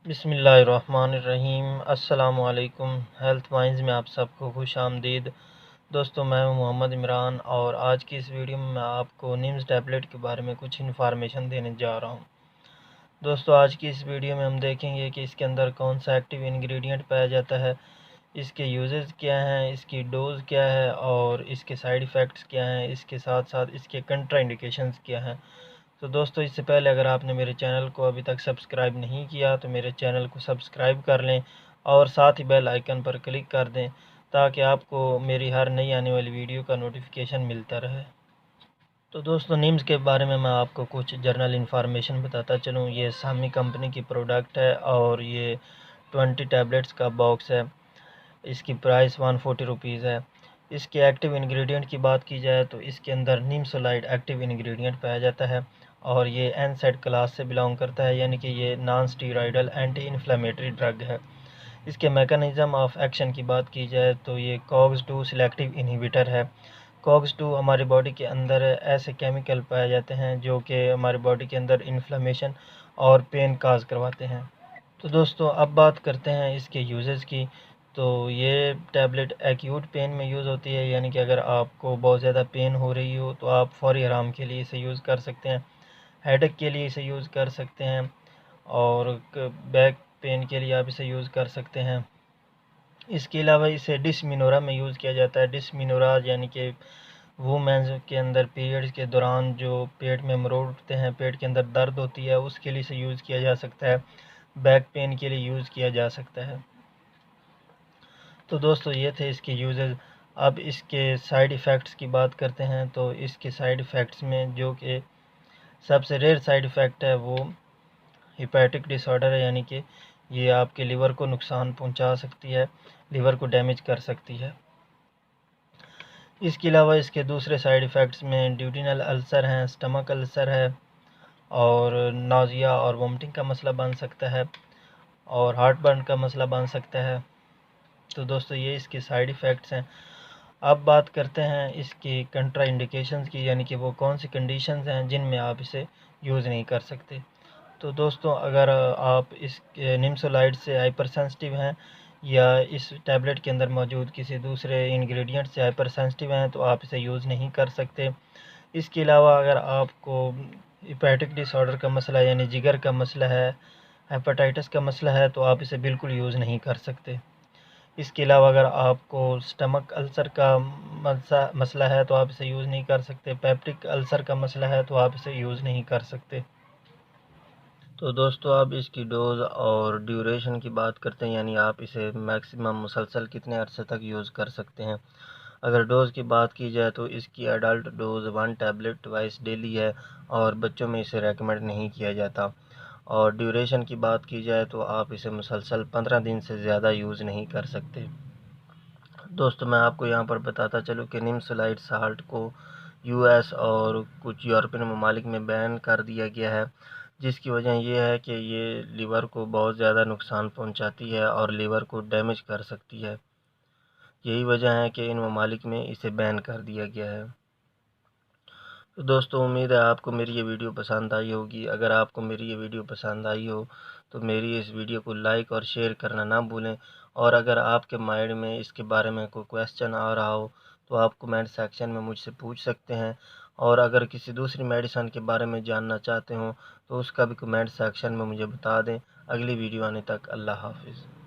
बिस्मिल्लाहिर्रहमानिर्रहीम। अस्सलामु अलैकुम। हेल्थ वाइंस में आप सबको खुश आमदीद। दोस्तों, मैं हूं मोहम्मद इमरान और आज की इस वीडियो में मैं आपको निम्स टैबलेट के बारे में कुछ इन्फॉर्मेशन देने जा रहा हूं। दोस्तों, आज की इस वीडियो में हम देखेंगे कि इसके अंदर कौन सा एक्टिव इंग्रेडिएंट पाया जाता है, इसके यूजेस क्या हैं, इसकी डोज़ क्या है और इसके साइड इफ़ेक्ट्स क्या हैं, इसके साथ साथ इसके कंट्राइंडिकेशंस क्या हैं। तो दोस्तों, इससे पहले अगर आपने मेरे चैनल को अभी तक सब्सक्राइब नहीं किया तो मेरे चैनल को सब्सक्राइब कर लें और साथ ही बेल आइकन पर क्लिक कर दें ताकि आपको मेरी हर नई आने वाली वीडियो का नोटिफिकेशन मिलता रहे। तो दोस्तों, निम्स के बारे में मैं आपको कुछ जर्नल इन्फॉर्मेशन बताता चलूँ। ये सामी कंपनी की प्रोडक्ट है और ये 20 टैबलेट्स का बॉक्स है। इसकी प्राइस 140 रुपीज़ है। इसके एक्टिव इंग्रेडिएंट की बात की जाए तो इसके अंदर निम्सोलाइड एक्टिव इंग्रेडिएंट पाया जाता है और ये एनसेड क्लास से बिलोंग करता है, यानी कि ये non steroidal anti inflammatory drug है। इसके मैकेनिज़्म ऑफ एक्शन की बात की जाए तो ये कॉग्स-2 सिलेक्टिव इन्हिबिटर है। कॉग्स-2 हमारी बॉडी के अंदर ऐसे केमिकल पाए जाते हैं जो कि हमारी बॉडी के अंदर इन्फ्लेमेशन और पेन काज करवाते हैं। तो दोस्तों, अब बात करते हैं इसके यूजेस की। तो ये टैबलेट एक्यूट पेन में यूज़ होती है, यानी कि अगर आपको बहुत ज़्यादा पेन हो रही हो तो आप फौरी आराम के लिए इसे यूज़ कर सकते हैं। हेडेक के लिए इसे यूज़ कर सकते हैं और बैक पेन के लिए आप इसे यूज़ कर सकते हैं। इसके अलावा इसे डिसमिनोरा में यूज़ किया जाता है। डिसमिनोरा यानी कि वुमेन्स के अंदर पीरियड्स के दौरान जो पेट में मरोड़ उठते हैं, पेट के अंदर दर्द होती है, उसके लिए इसे यूज़ किया जा सकता है। बैक पेन के लिए यूज़ किया जा सकता है। तो दोस्तों, ये थे इसके यूजेस। अब इसके साइड इफ़ेक्ट्स की बात करते हैं। तो इसके साइड इफ़ेक्ट्स में जो कि सबसे रेयर साइड इफ़ेक्ट है वो हेपेटिक डिसऑर्डर है, यानी कि ये आपके लिवर को नुकसान पहुंचा सकती है, लिवर को डैमेज कर सकती है। इसके अलावा इसके दूसरे साइड इफ़ेक्ट्स में ड्यूडिनल अल्सर हैं, स्टमक अल्सर है और नाज़िया और वोमिटिंग का मसला बन सकता है और हार्ट बर्न का मसला बन सकता है। तो दोस्तों, ये इसके साइड इफ़ेक्ट्स हैं। अब बात करते हैं इसकी कंट्रा इंडिकेशंस की, यानी कि वो कौन सी कंडीशंस हैं जिनमें आप इसे यूज़ नहीं कर सकते। तो दोस्तों, अगर आप इस निम्सोलाइड से हाइपर सेंसिटिव हैं या इस टैबलेट के अंदर मौजूद किसी दूसरे इंग्रेडिएंट से हाइपर सेंसिटिव हैं तो आप इसे यूज़ नहीं कर सकते। इसके अलावा अगर आपको हेपेटिक डिसऑर्डर का मसला यानी जिगर का मसला है, हेपेटाइटिस का मसला है, तो आप इसे बिल्कुल यूज़ नहीं कर सकते। इसके अलावा अगर आपको स्टमक अल्सर का मसला है तो आप इसे यूज़ नहीं कर सकते। पेप्टिक अल्सर का मसला है तो आप इसे यूज़ नहीं कर सकते। तो दोस्तों, अब इसकी डोज़ और ड्यूरेशन की बात करते हैं, यानी आप इसे मैक्सिमम मुसलसल कितने अरसे तक यूज़ कर सकते हैं। अगर डोज़ की बात की जाए तो इसकी adult dose 1 tablet twice daily है और बच्चों में इसे रेकमेंड नहीं किया जाता। और ड्यूरेशन की बात की जाए तो आप इसे मुसलसल 15 दिन से ज़्यादा यूज़ नहीं कर सकते। दोस्तों, मैं आपको यहाँ पर बताता चलूँ कि निम्सोलाइड साल्ट को यूएस और कुछ यूरोपियन ममालिक में बैन कर दिया गया है, जिसकी वजह ये है कि ये लीवर को बहुत ज़्यादा नुकसान पहुँचाती है और लीवर को डैमेज कर सकती है। यही वजह है कि इन ममालिक में इसे बैन कर दिया गया है। तो दोस्तों, उम्मीद है आपको मेरी ये वीडियो पसंद आई होगी। अगर आपको मेरी ये वीडियो पसंद आई हो तो मेरी इस वीडियो को लाइक और शेयर करना ना भूलें। और अगर आपके माइंड में इसके बारे में कोई क्वेश्चन आ रहा हो तो आप कमेंट सेक्शन में मुझसे पूछ सकते हैं। और अगर किसी दूसरी मेडिसिन के बारे में जानना चाहते हो तो उसका भी कमेंट सेक्शन में मुझे बता दें। अगली वीडियो आने तक अल्लाह हाफिज़।